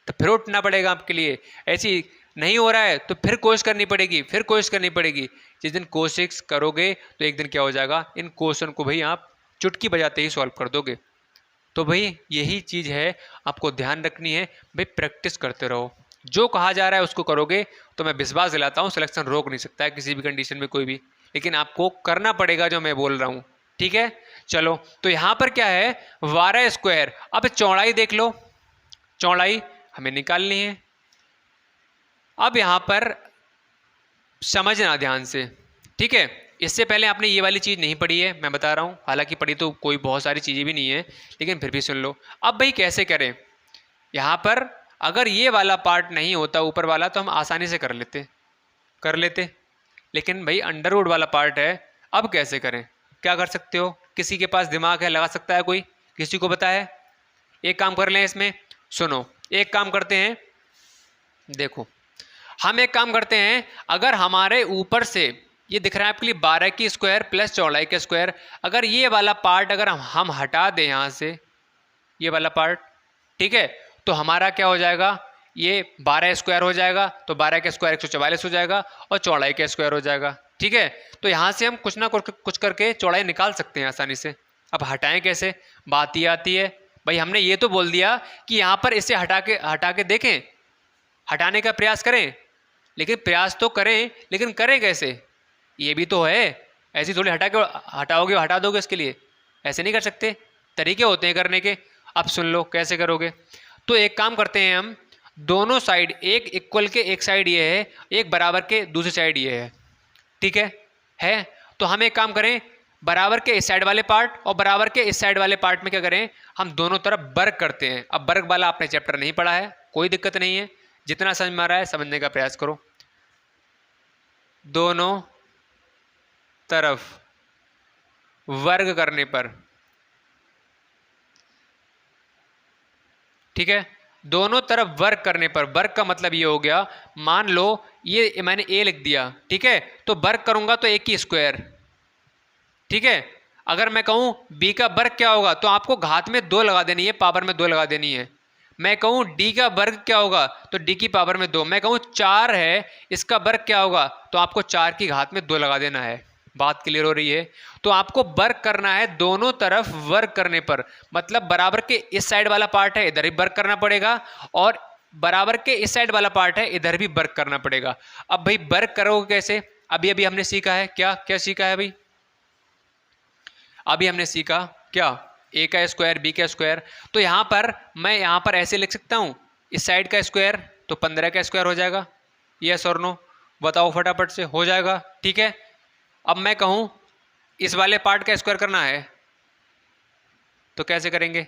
तो फिर उठना पड़ेगा आपके लिए, ऐसी नहीं हो रहा है तो फिर कोशिश करनी पड़ेगी, फिर कोशिश करनी पड़ेगी। जिस दिन कोशिश करोगे तो एक दिन क्या हो जाएगा, इन क्वेश्चन को भाई आप चुटकी बजाते ही सॉल्व कर दोगे। तो भाई यही चीज़ है, आपको ध्यान रखनी है, भाई प्रैक्टिस करते रहो, जो कहा जा रहा है उसको करोगे तो मैं विश्वास दिलाता हूँ सिलेक्शन रोक नहीं सकता है किसी भी कंडीशन में कोई भी, लेकिन आपको करना पड़ेगा जो मैं बोल रहा हूँ। ठीक है, चलो तो यहाँ पर क्या है, 12 स्क्वायर। अब चौड़ाई देख लो, चौड़ाई हमें निकालनी है। अब यहाँ पर समझना ध्यान से, ठीक है। इससे पहले आपने ये वाली चीज़ नहीं पढ़ी है, मैं बता रहा हूँ, हालांकि पढ़ी तो कोई बहुत सारी चीज़ें भी नहीं है, लेकिन फिर भी सुन लो। अब भाई कैसे करें, यहाँ पर अगर ये वाला पार्ट नहीं होता ऊपर वाला तो हम आसानी से कर लेते, लेकिन भाई अंडर रूट वाला पार्ट है। अब कैसे करें, क्या कर सकते हो, किसी के पास दिमाग है, लगा सकता है कोई, किसी को पता है। एक काम कर लें इसमें, सुनो, एक काम करते हैं, देखो हम एक काम करते हैं, अगर हमारे ऊपर से ये दिख रहा है आपके लिए 12 की स्क्वायर प्लस चौड़ाई के स्क्वायर, अगर ये वाला पार्ट अगर हम हटा दें यहाँ से, ये वाला पार्ट, ठीक है, तो हमारा क्या हो जाएगा, ये 12 स्क्वायर हो जाएगा, तो 12 के स्क्वायर 144 हो जाएगा, और चौड़ाई के स्क्वायर हो जाएगा। ठीक है, तो यहाँ से हम कुछ ना कुछ करके चौड़ाई निकाल सकते हैं आसानी से। अब हटाएं कैसे, बात ये आती है भाई, हमने ये तो बोल दिया कि यहाँ पर इसे हटा के देखें, हटाने का प्रयास करें, लेकिन प्रयास तो करें, लेकिन करें कैसे, ये भी तो है। ऐसी थोड़ी हटाओगे हटा दोगे, इसके लिए ऐसे नहीं कर सकते, तरीके होते हैं करने के। अब सुन लो कैसे करोगे, तो एक काम करते हैं हम, दोनों साइड, एक इक्वल के एक साइड ये है, एक बराबर के दूसरी साइड ये है, ठीक है। तो हम एक काम करें, बराबर के इस साइड वाले पार्ट और बराबर के इस साइड वाले पार्ट में क्या करें, हम दोनों तरफ वर्ग करते हैं। अब वर्ग वाला आपने चैप्टर नहीं पढ़ा है, कोई दिक्कत नहीं है, जितना समझ में आ रहा है समझने का प्रयास करो। दोनों तरफ वर्ग करने पर, ठीक है, दोनों तरफ वर्ग करने पर, वर्ग का मतलब ये हो गया, मान लो ये मैंने a लिख दिया, ठीक है, तो वर्ग करूंगा तो a की स्क्वायर, ठीक है। अगर मैं कहूं b का वर्ग क्या होगा तो आपको घात में 2 लगा देनी है, पावर में 2 लगा देनी है। मैं कहूं d का वर्ग क्या होगा तो d की पावर में 2। मैं कहूं 4 है, इसका वर्ग क्या होगा तो आपको 4 की घात में 2 लगा देना है। बात क्लियर हो रही है? तो आपको वर्ग करना है दोनों तरफ वर्ग करने पर, मतलब बराबर के इस साइड वाला पार्ट है इधर भी वर्ग करना पड़ेगा, और बराबर के इस साइड वाला पार्ट है इधर भी वर्ग करना पड़ेगा। अब भाई वर्ग करोगे कैसे? अभी अभी हमने सीखा है, क्या क्या सीखा है भाई? अभी हमने सीखा क्या, a का स्क्वायर b का स्क्वायर। तो यहां पर मैं यहां पर ऐसे लिख सकता हूं, इस साइड का स्क्वायर तो 15 का स्क्वायर हो जाएगा, यस और नो बताओ फटाफट से, हो जाएगा, ठीक है। अब मैं कहूं इस वाले पार्ट का स्क्वायर करना है तो कैसे करेंगे,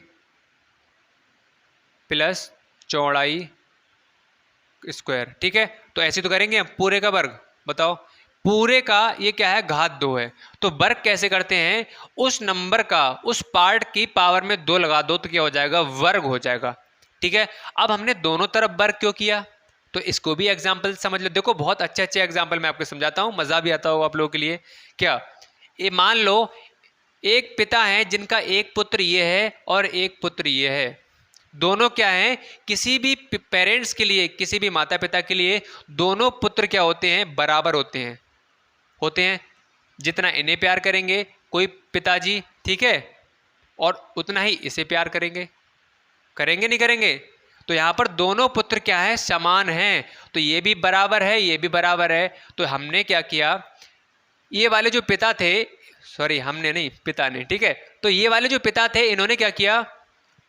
प्लस चौड़ाई स्क्वायर, ठीक है। तो ऐसे तो करेंगे हम, पूरे का वर्ग, बताओ पूरे का ये क्या है, घात 2 है। तो वर्ग कैसे करते हैं, उस नंबर का उस पार्ट की पावर में 2 लगा दो तो क्या हो जाएगा, वर्ग हो जाएगा, ठीक है। अब हमने दोनों तरफ वर्ग क्यों किया, तो इसको भी एग्जाम्पल समझ लो। देखो बहुत अच्छे अच्छे एग्जाम्पल मैं आपको समझाता हूँ, मजा भी आता होगा आप लोगों के लिए। क्या, ये मान लो एक पिता है जिनका एक पुत्र ये है और एक पुत्र ये है, दोनों क्या हैं, किसी भी पेरेंट्स के लिए, किसी भी माता पिता के लिए दोनों पुत्र क्या होते हैं, बराबर होते हैं। जितना इन्हें प्यार करेंगे कोई पिताजी, ठीक है, और उतना ही इसे प्यार करेंगे नहीं करेंगे? तो यहाँ पर दोनों पुत्र क्या है, समान हैं, तो ये भी बराबर है ये भी बराबर है। तो हमने क्या किया, ये वाले जो पिता थे, सॉरी हमने नहीं पिता ने, ठीक है, तो ये वाले जो पिता थे इन्होंने क्या किया,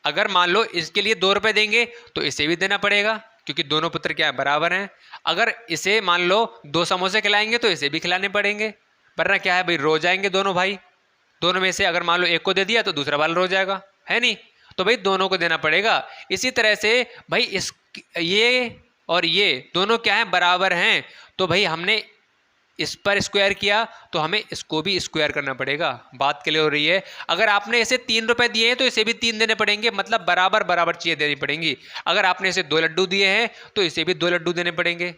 अगर मान लो इसके लिए 2 रुपए देंगे तो इसे भी देना पड़ेगा क्योंकि दोनों पुत्र क्या है, बराबर हैं। अगर इसे मान लो 2 समोसे खिलाएंगे तो इसे भी खिलाने पड़ेंगे, वरना क्या है भाई, रो जाएंगे दोनों भाई। दोनों में से अगर मान लो एक को दे दिया तो दूसरा वाला रो जाएगा, है नहीं? तो भाई दोनों को देना पड़ेगा। इसी तरह से भाई ये और ये दोनों क्या है, बराबर हैं, तो भाई हमने इस पर स्क्वायर किया तो हमें इसको भी स्क्वायर करना पड़ेगा। बात क्लियर हो रही है? अगर आपने इसे 3 रुपए दिए हैं तो इसे भी 3 देने पड़ेंगे, मतलब बराबर बराबर चीजें देनी पड़ेंगी। अगर आपने इसे 2 लड्डू दिए हैं तो इसे भी 2 लड्डू देने पड़ेंगे।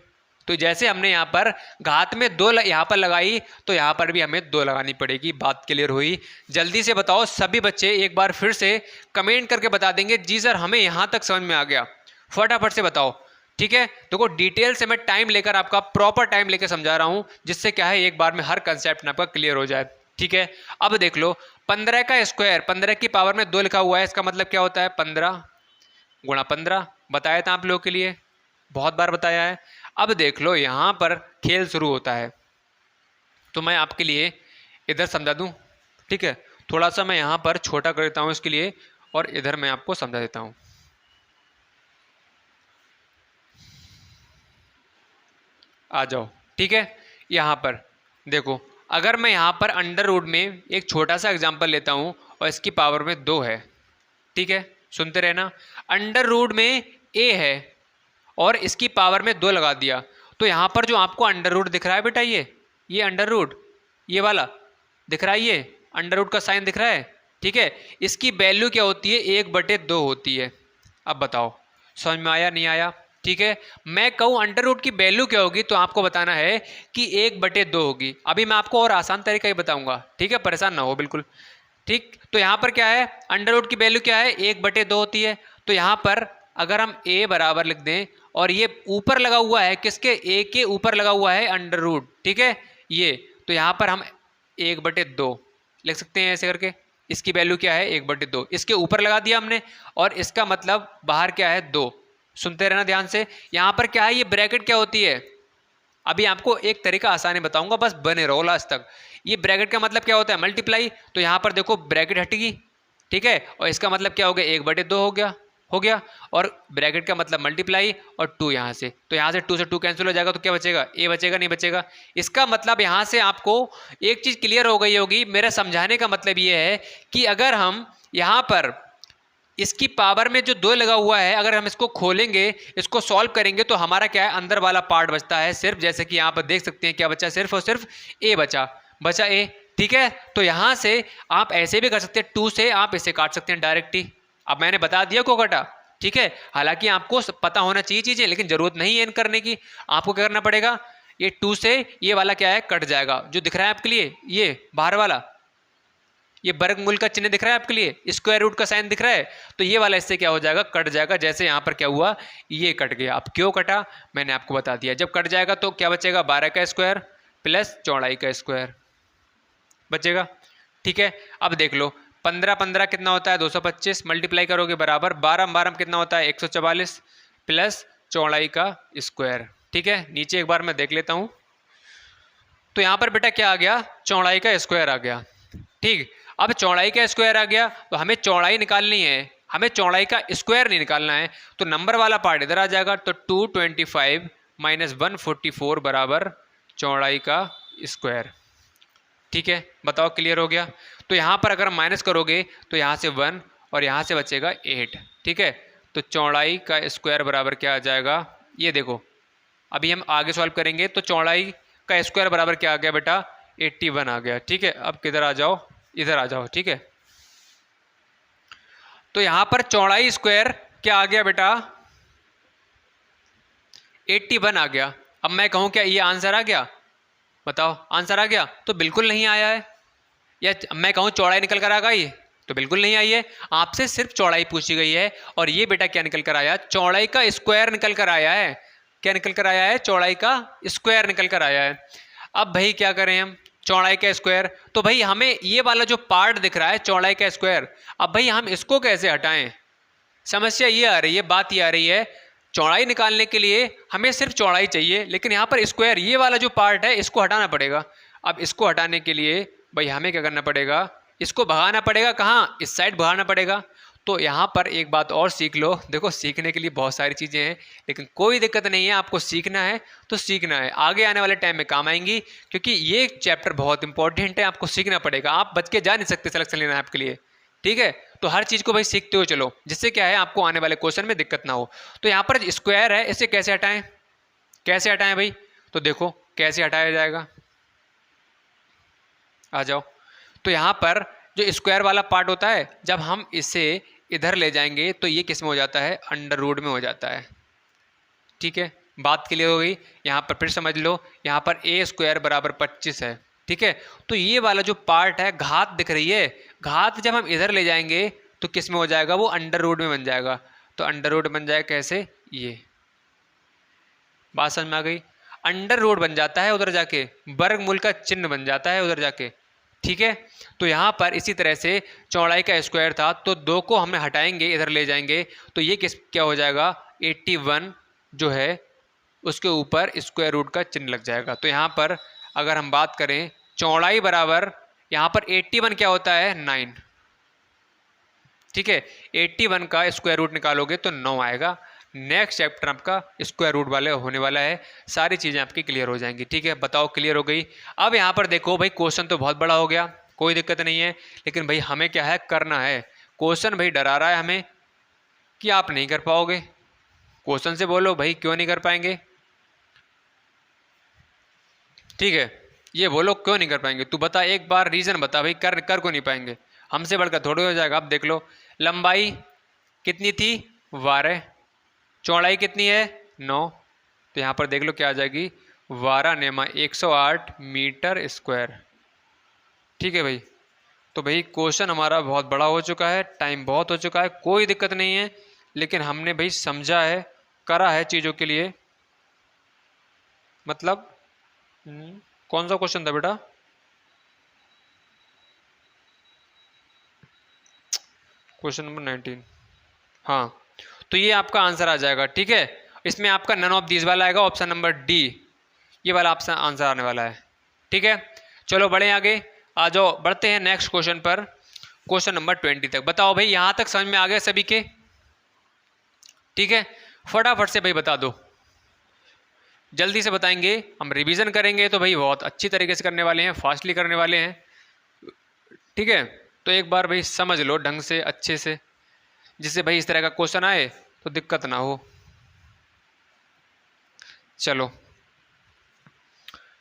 तो जैसे हमने यहाँ पर घात में 2 यहाँ पर लगाई तो यहाँ पर भी हमें 2 लगानी पड़ेगी। बात क्लियर हुई? जल्दी से बताओ सभी बच्चे, एक बार फिर से कमेंट करके बता देंगे जी सर हमें यहाँ तक समझ में आ गया, फटाफट से बताओ, ठीक है। देखो डिटेल से मैं टाइम लेकर, आपका प्रॉपर टाइम लेकर समझा रहा हूं, जिससे क्या है एक बार में हर कंसेप्ट आपका क्लियर हो जाए, ठीक है। अब देख लो 15 का स्क्वायर, 15 की पावर में 2 लिखा हुआ है, इसका मतलब क्या होता है, 15 गुणा 15, बताया था आप लोगों के लिए, बहुत बार बताया है। अब देख लो यहां पर खेल शुरू होता है, तो मैं आपके लिए इधर समझा दूं, ठीक है। थोड़ा सा मैं यहां पर छोटा कर देता हूं इसके लिए, और इधर मैं आपको समझा देता हूं। आ जाओ, ठीक है। यहाँ पर देखो, अगर मैं यहाँ पर अंडर रूट में एक छोटा सा एग्जांपल लेता हूँ और इसकी पावर में 2 है, ठीक है, सुनते रहना। अंडर रूट में a है और इसकी पावर में 2 लगा दिया, तो यहाँ पर जो आपको अंडर रूट दिख रहा है बेटा, ये अंडर रूट, ये वाला दिख रहा है, ये अंडर रूट का साइन दिख रहा है, ठीक है। इसकी वैल्यू क्या होती है, 1/2 होती है। अब बताओ समझ में आया नहीं आया? ठीक है, मैं कहूँ अंडर रूट की वैल्यू क्या होगी तो आपको बताना है कि 1/2 होगी। अभी मैं आपको और आसान तरीका ही बताऊंगा, ठीक है, परेशान ना हो बिल्कुल, ठीक। तो यहाँ पर क्या है, अंडर रूट की वैल्यू क्या है, 1/2 होती है। तो यहाँ पर अगर हम a बराबर लिख दें, और ये ऊपर लगा हुआ है, किसके, a के ऊपर लगा हुआ है अंडर रूट, ठीक है, ये, तो यहाँ पर हम 1/2 लिख सकते हैं ऐसे करके। इसकी वैल्यू क्या है, 1/2, इसके ऊपर लगा दिया हमने, और इसका मतलब बाहर क्या है, 2। सुनते रहना ध्यान से। यहाँ पर क्या है, ये ब्रैकेट क्या होती है, अभी आपको एक तरीका आसानी बताऊंगा, बस बने रहो लास्ट तक। ये ब्रैकेट का मतलब क्या होता है, मल्टीप्लाई। तो यहाँ पर देखो ब्रैकेट हटेगी, ठीक है, और इसका मतलब क्या हो गया, 1/2 हो गया, और ब्रैकेट का मतलब मल्टीप्लाई और 2 यहाँ से, तो यहाँ से 2 से 2 कैंसिल हो जाएगा, तो क्या बचेगा, a बचेगा, नहीं बचेगा। इसका मतलब यहाँ से आपको एक चीज़ क्लियर हो गई होगी। मेरा समझाने का मतलब ये है कि अगर हम यहाँ पर इसकी पावर में जो 2 लगा हुआ है, अगर हम इसको खोलेंगे, इसको सॉल्व करेंगे, तो हमारा क्या है, अंदर वाला पार्ट बचता है सिर्फ, जैसे कि यहाँ पर देख सकते हैं क्या बचा, सिर्फ और सिर्फ a बचा। बचा ए। ठीक है, तो यहां से आप ऐसे भी कर सकते हैं, 2 से आप इसे काट सकते हैं डायरेक्ट ही। अब मैंने बता दिया को कटा। ठीक है, हालांकि आपको पता होना चाहिए चीजें, लेकिन जरूरत नहीं है इन करने की। आपको क्या करना पड़ेगा, ये 2 से ये वाला क्या है कट जाएगा, जो दिख रहा है आपके लिए ये बाहर वाला, ये वर्गमूल का चिन्ह दिख रहा है आपके लिए, स्क्वायर रूट का साइन दिख रहा है, तो ये वाला इससे क्या हो जाएगा, कट जाएगा। जैसे यहाँ पर क्या हुआ, ये कट गया। अब क्यों कटा मैंने आपको बता दिया। जब कट जाएगा तो क्या बचेगा, 12 का स्क्वायर प्लस चौड़ाई का स्क्वायर बचेगा। ठीक है, अब देख लो 15 15 कितना होता है 225, मल्टीप्लाई करोगे बराबर 12 12 कितना होता है 144 प्लस चौड़ाई का स्क्वायर। ठीक है, नीचे एक बार मैं देख लेता हूं। तो यहां पर बेटा क्या आ गया, चौड़ाई का स्क्वायर आ गया। ठीक, अब चौड़ाई का स्क्वायर आ गया तो हमें चौड़ाई निकालनी है, हमें चौड़ाई का स्क्वायर नहीं निकालना है। तो नंबर वाला पार्ट इधर आ जाएगा, तो 225 माइनस 144 बराबर चौड़ाई का स्क्वायर। ठीक है, बताओ क्लियर हो गया। तो यहाँ पर अगर हम माइनस करोगे तो यहाँ से 1 और यहाँ से बचेगा 8। ठीक है, तो चौड़ाई का स्क्वायर बराबर क्या आ जाएगा, ये देखो अभी हम आगे सॉल्व करेंगे। तो चौड़ाई का स्क्वायर बराबर क्या आ गया बेटा, 81 आ गया। ठीक है, अब किधर आ जाओ, इधर आ जाओ। ठीक है, तो यहाँ पर चौड़ाई स्क्वायर क्या आ गया बेटा, 81 आ गया। अब मैं कहूँ क्या ये आंसर आ गया, बताओ आंसर आ गया, तो बिल्कुल नहीं आया है। या मैं कहूँ चौड़ाई निकल कर आ गई, तो बिल्कुल नहीं आई है। आपसे सिर्फ चौड़ाई पूछी गई है, और ये बेटा क्या निकल कर आया, चौड़ाई का स्क्वायर निकल कर आया है। क्या निकल कर आया है, चौड़ाई का स्क्वायर निकल कर आया है। अब भाई क्या करें हम, चौड़ाई का स्क्वायर, तो भाई हमें ये वाला जो पार्ट दिख रहा है चौड़ाई का स्क्वायर, अब भाई हम इसको कैसे हटाएं। समस्या ये आ रही है, बात ये आ रही है, चौड़ाई निकालने के लिए हमें सिर्फ चौड़ाई चाहिए, लेकिन यहाँ पर स्क्वायर ये वाला जो पार्ट है इसको हटाना पड़ेगा। अब इसको हटाने के लिए भाई हमें क्या करना पड़ेगा, इसको भगाना पड़ेगा, कहाँ, इस साइड भगाना पड़ेगा। तो यहाँ पर एक बात और सीख लो, देखो सीखने के लिए बहुत सारी चीज़ें हैं, लेकिन कोई दिक्कत नहीं है, आपको सीखना है तो सीखना है, आगे आने वाले टाइम में काम आएंगी, क्योंकि ये चैप्टर बहुत इंपॉर्टेंट है, आपको सीखना पड़ेगा। आप बच के जा नहीं सकते सिलेक्शन लेना है आपके लिए। ठीक है, तो हर चीज़ को भाई सीखते हो चलो, जिससे क्या है आपको आने वाले क्वेश्चन में दिक्कत ना हो। तो यहाँ पर स्क्वायर है, इसे कैसे हटाएं, कैसे हटाएं भाई, तो देखो कैसे हटाया जाएगा, आ जाओ। तो यहाँ पर जो स्क्वायर वाला पार्ट होता है, जब हम इसे इधर ले जाएंगे तो ये किस में हो जाता है, अंडर रूट में हो जाता है। ठीक है, बात क्लियर हो गई। यहाँ पर फिर समझ लो, यहाँ पर ए स्क्वायर बराबर 25 है। ठीक है, तो ये वाला जो पार्ट है, घात दिख रही है, घात जब हम इधर ले जाएंगे तो किस में हो जाएगा, वो अंडर रूट में बन जाएगा। तो अंडर रूट बन जाए कैसे, ये बात समझ में आ गई। अंडर रूट बन जाता है उधर जाके, वर्गमूल का चिन्ह बन जाता है उधर जाके। ठीक है, तो यहाँ पर इसी तरह से चौड़ाई का स्क्वायर था, तो 2 को हमें हटाएंगे, इधर ले जाएंगे, तो ये किस क्या हो जाएगा, 81 जो है उसके ऊपर स्क्वायर रूट का चिन्ह लग जाएगा। तो यहाँ पर अगर हम बात करें चौड़ाई बराबर, यहाँ पर 81 क्या होता है, 9। ठीक है, 81 का स्क्वायर रूट निकालोगे तो 9 आएगा। नेक्स्ट चैप्टर आपका स्क्वायर रूट वाले होने वाला है, सारी चीज़ें आपकी क्लियर हो जाएंगी। ठीक है, बताओ क्लियर हो गई। अब यहाँ पर देखो भाई, क्वेश्चन तो बहुत बड़ा हो गया, कोई दिक्कत नहीं है, लेकिन भाई हमें क्या है करना है। क्वेश्चन भाई डरा रहा है हमें कि आप नहीं कर पाओगे, क्वेश्चन से बोलो भाई क्यों नहीं कर पाएंगे। ठीक है, ये बोलो क्यों नहीं कर पाएंगे, तू बता एक बार रीज़न बता भाई, कर क्यों नहीं पाएंगे, हमसे बढ़कर थोड़ी हो जाएगा। अब देख लो, लंबाई कितनी थी 12, चौड़ाई कितनी है 9, तो यहाँ पर देख लो क्या आ जाएगी, 12 नेमा 108 मीटर स्क्वायर। ठीक है भाई, तो भाई क्वेश्चन हमारा बहुत बड़ा हो चुका है, टाइम बहुत हो चुका है, कोई दिक्कत नहीं है, लेकिन हमने भाई समझा है, करा है चीज़ों के लिए। मतलब कौन सा क्वेश्चन था बेटा, क्वेश्चन नंबर 19, हाँ, तो ये आपका आंसर आ जाएगा। ठीक है, इसमें आपका नन ऑफ दिस वाला आएगा, ऑप्शन नंबर डी, ये वाला ऑप्शन आंसर आने वाला है। ठीक है, चलो बढ़े आगे, आ जाओ बढ़ते हैं नेक्स्ट क्वेश्चन पर, क्वेश्चन नंबर 20 तक। बताओ भाई यहाँ तक समझ में आ गया सभी के, ठीक है, फटाफट से भाई बता दो, जल्दी से बताएंगे, हम रिवीजन करेंगे तो भाई बहुत अच्छी तरीके से करने वाले हैं, फास्टली करने वाले हैं। ठीक है, तो एक बार भाई समझ लो ढंग से अच्छे से, जिससे भाई इस तरह का क्वेश्चन आए तो दिक्कत ना हो। चलो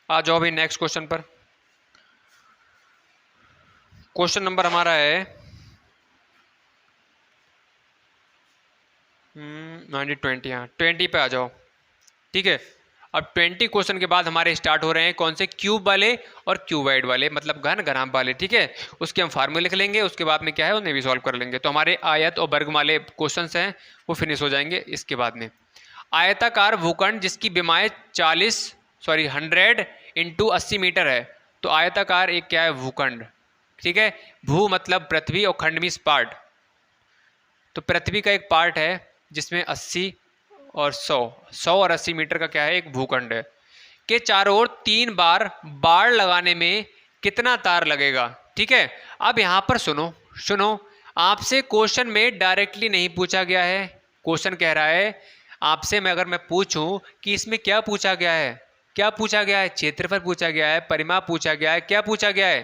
आ जाओ भाई नेक्स्ट क्वेश्चन पर। क्वेश्चन नंबर हमारा है 20 हाँ 20 पे आ जाओ। ठीक है, अब 20 क्वेश्चन के बाद हमारे स्टार्ट हो रहे हैं कौन से, क्यूब वाले और क्यूबाइड वाले, मतलब घन घनाभ वाले। ठीक है, उसके हम फार्मूले लिख लेंगे, उसके बाद में क्या है उन्हें भी सॉल्व कर लेंगे। तो हमारे आयत और वर्ग वाले क्वेश्चन हैं वो फिनिश हो जाएंगे इसके बाद में। आयताकार भूखंड जिसकी विमाएँ 100 इंटू 80 मीटर है। तो आयताकार एक क्या है, भूखंड। ठीक है, भू मतलब पृथ्वी और खंड मीन्स पार्ट। तो पृथ्वी का एक पार्ट है जिसमें 80 और 100 और 80 मीटर का क्या है, एक भूखंड है, के चारों ओर 3 बार बाड़ लगाने में कितना तार लगेगा। ठीक है, अब यहाँ पर सुनो सुनो, आपसे क्वेश्चन में डायरेक्टली नहीं पूछा गया है। क्वेश्चन कह रहा है आपसे, मैं अगर मैं पूछूं कि इसमें क्या पूछा गया है, क्या पूछा गया है, क्षेत्रफल पूछा गया है, परिमाप पूछा गया है, क्या पूछा गया है,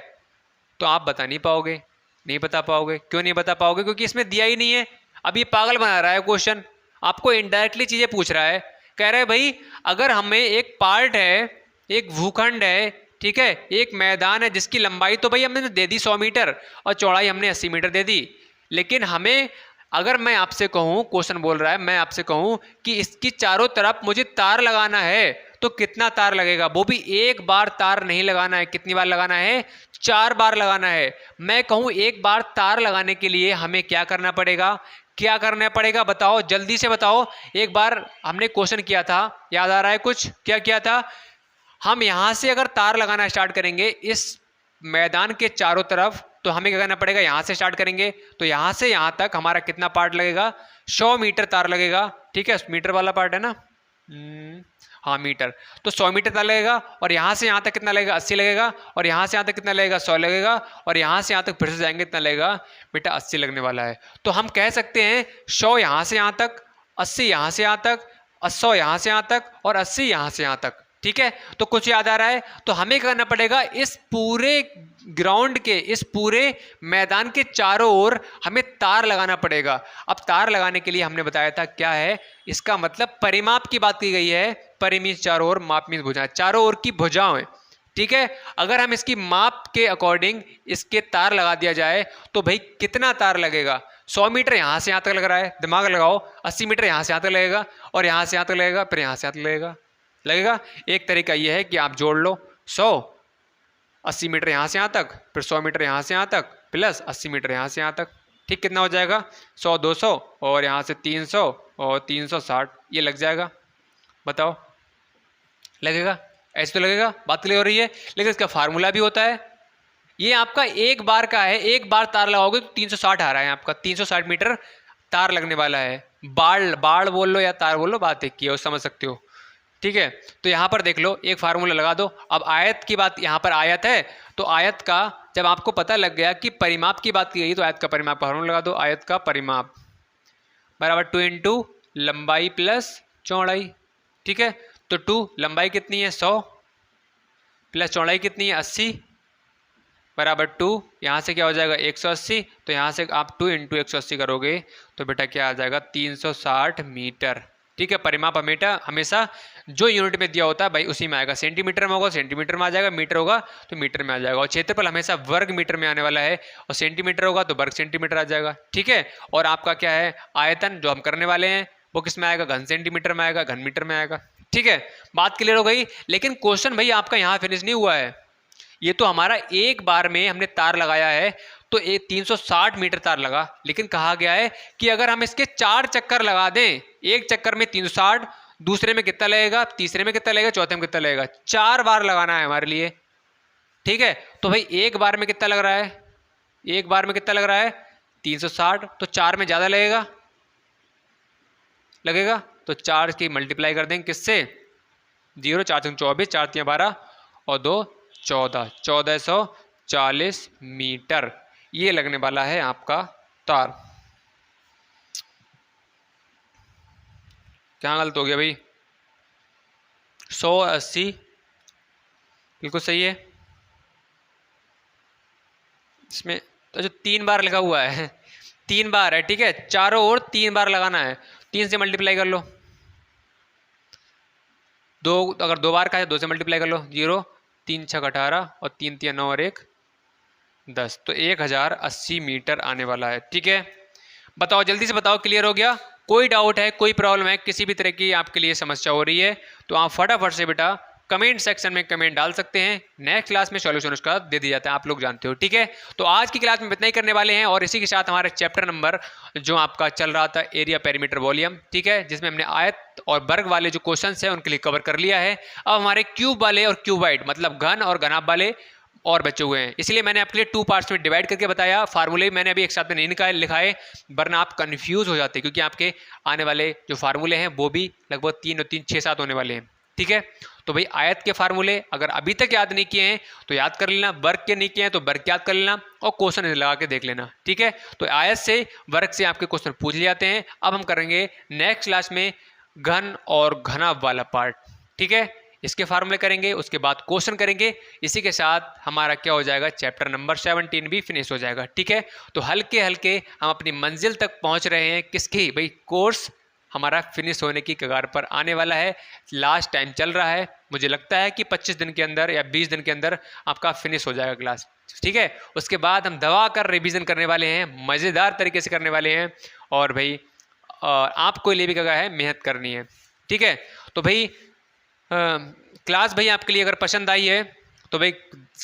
तो आप बता नहीं पाओगे, नहीं बता पाओगे। क्यों नहीं बता पाओगे, क्योंकि इसमें दिया ही नहीं है। अब ये पागल बना रहा है क्वेश्चन, आपको इनडायरेक्टली चीजें पूछ रहा है। कह रहा है भाई अगर हमें एक पार्ट है, एक भूखंड है, ठीक है, एक मैदान है जिसकी लंबाई तो भाई हमने दे दी 100 मीटर और चौड़ाई हमने 80 मीटर दे दी, लेकिन हमें, अगर मैं आपसे कहूँ, क्वेश्चन बोल रहा है मैं आपसे कहूँ कि इसकी चारों तरफ मुझे तार लगाना है तो कितना तार लगेगा, वो भी एक बार तार नहीं लगाना है, कितनी बार लगाना है, 4 बार लगाना है। मैं कहूँ एक बार तार लगाने के लिए हमें क्या करना पड़ेगा, क्या करना पड़ेगा, बताओ जल्दी से बताओ। एक बार हमने क्वेश्चन किया था, याद आ रहा है कुछ, क्या किया था, हम यहां से अगर तार लगाना स्टार्ट करेंगे इस मैदान के चारों तरफ, तो हमें क्या करना पड़ेगा, यहां से स्टार्ट करेंगे तो यहां से यहां तक हमारा कितना पार्ट लगेगा, 100 मीटर तार लगेगा। ठीक है, मीटर वाला पार्ट है ना, हाँ मीटर, तो 100 मीटर तार लगेगा, और यहां से यहां तक कितना लगेगा, 80 लगेगा, और यहां से यहां तक कितना लगेगा, 100 लगेगा, और यहां से यहां तक फिर से जाएंगे कितना लगेगा बेटा, 80 लगने वाला है। तो हम कह सकते हैं 100 यहां से यहां तक, 80 यहां से यहां तक, 100 यहां से यहां तक, और 80 यहां से यहां तक। ठीक है, तो कुछ याद आ रहा है, तो हमें करना पड़ेगा इस पूरे ग्राउंड के, इस पूरे मैदान के चारों ओर हमें तार लगाना पड़ेगा। अब तार लगाने के लिए हमने बताया था क्या है, इसका मतलब परिमाप की बात की गई है, परिमीत चारों ओर, माप मीन्स भुजाएं, चारों ओर की भुजाएं। ठीक है, अगर हम इसकी माप के अकॉर्डिंग इसके तार लगा दिया जाए तो भाई कितना तार लगेगा, 100 मीटर यहां से यहां तक लग रहा है, दिमाग लगाओ, 80 मीटर यहां से यहां तक लगेगा, और यहां से यहां तक लगेगा, फिर यहां से यहां तक लगेगा। एक तरीका यह है कि आप जोड़ लो 100, 80 मीटर यहाँ से यहाँ तक, फिर 100 मीटर यहाँ से यहाँ तक, प्लस 80 मीटर यहाँ से यहाँ तक। ठीक, कितना हो जाएगा, 100 200 और यहाँ से 300 और 360, ये लग जाएगा। बताओ लगेगा, ऐसे तो लगेगा, बात क्लियर हो रही है। लेकिन इसका फार्मूला भी होता है, ये आपका एक बार का है, एक बार तार लगाओगे तो 360 आ रहा है आपका, 360 मीटर तार लगने वाला है। बाड़ बाड़ बोल लो या तार बोल लो, बात एक की है, समझ सकते हो। ठीक है, तो यहाँ पर देख लो, एक फार्मूला लगा दो। अब आयत की बात, यहाँ पर आयत है तो आयत का जब आपको पता लग गया कि परिमाप की बात की गई तो आयत का परिमाप फार्मूला लगा दो, आयत का परिमाप बराबर 2 इंटू लंबाई प्लस चौड़ाई। ठीक है, तो 2 लंबाई कितनी है 100 प्लस चौड़ाई कितनी है 80 बराबर 2, यहाँ से क्या हो जाएगा 180, तो यहाँ से आप 2 इंटू 180 करोगे तो बेटा क्या आ जाएगा 360 मीटर। ठीक है, परिमाप हमेशा जो यूनिट में दिया होता है भाई उसी में आएगा, सेंटीमीटर में होगा सेंटीमीटर में आ जाएगा, मीटर होगा तो मीटर में आ जाएगा, और क्षेत्रफल हमेशा वर्ग मीटर में आने वाला है, और सेंटीमीटर होगा तो वर्ग सेंटीमीटर आ जाएगा। ठीक है, और आपका क्या है आयतन जो हम करने वाले हैं वो किस में आएगा, घन सेंटीमीटर में आएगा, घन मीटर में आएगा। ठीक है, बात क्लियर हो गई। लेकिन क्वेश्चन भाई आपका यहाँ फिनिश नहीं हुआ है, ये तो हमारा एक बार में हमने तार लगाया है तो 360 मीटर तार लगा, लेकिन कहा गया है कि अगर हम इसके 4 चक्कर लगा दें, एक चक्कर में 360, दूसरे में कितना लगेगा, तीसरे में कितना लगेगा, चौथे में कितना लगेगा, 4 बार लगाना है हमारे लिए। ठीक है, तो भाई एक बार में कितना लग रहा है, एक बार में कितना लग रहा है 360, तो 4 में ज्यादा लगेगा, तो 4 की मल्टीप्लाई कर देंगे किससे, 0, 4 3 24, 4 3 12 और 2 14, 1440 मीटर ये लगने वाला है आपका तार। क्या गलत हो गया भाई, 180 बिल्कुल सही है। इसमें तो जो 3 बार लगा हुआ है 3 बार है, ठीक है, चारों ओर 3 बार लगाना है, 3 से मल्टीप्लाई कर लो, 2 अगर 2 बार का है 2 से मल्टीप्लाई कर लो, 0 3 6 18 और 3 3 9 और 1 10, तो 1080 मीटर आने वाला है। ठीक है, बताओ जल्दी से बताओ, क्लियर हो गया? कोई डाउट है, कोई प्रॉब्लम है, किसी भी तरह की आपके लिए समस्या हो रही है तो आप फटाफट से बेटा कमेंट सेक्शन में कमेंट डाल सकते हैं। नेक्स्ट क्लास में सॉल्यूशन उसका दे दिया जाता है, आप लोग जानते हो। ठीक है, तो आज की क्लास में इतना ही करने वाले हैं और इसी के साथ हमारा चैप्टर नंबर जो आपका चल रहा था एरिया पेरीमीटर वॉल्यूम, ठीक है, जिसमें हमने आयत और वर्ग वाले जो क्वेश्चन है उनके लिए कवर कर लिया है। अब हमारे क्यूब वाले और क्यूबाइड मतलब घन और घनाभ वाले और बचे हुए हैं, इसलिए मैंने आपके लिए 2 पार्ट्स में डिवाइड करके बताया। फार्मूले मैंने अभी एक साथ में नहीं लिखा है वरना आप कंफ्यूज हो जाते, क्योंकि आपके आने वाले जो फार्मूले हैं वो भी लगभग 3 और 3 6 7 होने वाले हैं। ठीक है, तो भाई आयत के फार्मूले अगर अभी तक याद नहीं किए हैं तो याद कर लेना, वर्ग के नहीं किए हैं तो वर्ग याद कर लेना और क्वेश्चन लगा के देख लेना। ठीक है, तो आयत से वर्ग से आपके क्वेश्चन पूछ लिए जाते हैं। अब हम करेंगे नेक्स्ट क्लास में घन और घनाभ वाला पार्ट। ठीक है, इसके फार्मूले करेंगे, उसके बाद क्वेश्चन करेंगे। इसी के साथ हमारा क्या हो जाएगा, चैप्टर नंबर 17 भी फिनिश हो जाएगा। ठीक है, तो हल्के हल्के हम अपनी मंजिल तक पहुंच रहे हैं। किसकी भाई, कोर्स हमारा फिनिश होने की कगार पर आने वाला है। लास्ट टाइम चल रहा है, मुझे लगता है कि 25 दिन के अंदर या 20 दिन के अंदर आपका फिनिश हो जाएगा क्लास। ठीक है, उसके बाद हम दबा कर रिविज़न करने वाले हैं, मज़ेदार तरीके से करने वाले हैं और भाई आपको लिए भी क्या है, मेहनत करनी है। ठीक है, तो भाई क्लास भाई आपके लिए अगर पसंद आई है तो भाई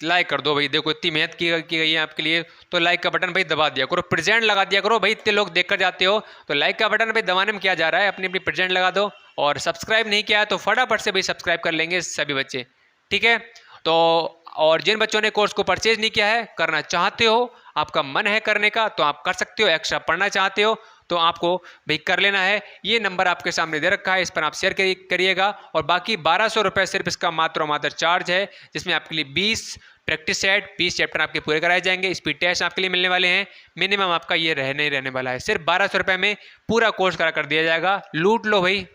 लाइक कर दो। भाई देखो इतनी मेहनत की गई है आपके लिए, तो लाइक का बटन भाई दबा दिया करो, प्रेजेंट लगा दिया करो। भाई इतने लोग देख कर जाते हो तो लाइक का बटन भाई दबाने में क्या जा रहा है, अपनी अपनी प्रेजेंट लगा दो। और सब्सक्राइब नहीं किया तो फटाफट से भाई सब्सक्राइब कर लेंगे सभी बच्चे। ठीक है, तो और जिन बच्चों ने कोर्स को परचेज नहीं किया है, करना चाहते हो, आपका मन है करने का तो आप कर सकते हो। एक्स्ट्रा पढ़ना चाहते हो तो आपको भाई कर लेना है। ये नंबर आपके सामने दे रखा है, इस पर आप शेयर करिएगा। और बाकी 1200 रुपये सिर्फ इसका मात्र और मात्र चार्ज है, जिसमें आपके लिए 20 प्रैक्टिस सेट 20 चैप्टर आपके पूरे कराए जाएंगे। स्पीड टेस्ट आपके लिए मिलने वाले हैं। मिनिमम आपका ये रहने वाला है, सिर्फ 1200 रुपये में पूरा कोर्स करा कर दिया जाएगा। लूट लो भाई।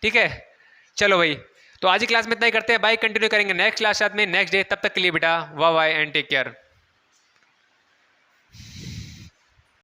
ठीक है, चलो भाई, तो आज की क्लास में इतना ही करते हैं। बाय, कंटिन्यू करेंगे नेक्स्ट क्लास साथ में नेक्स्ट डे। तब तक के लिए बेटा वाह वाह एंड टेक केयर।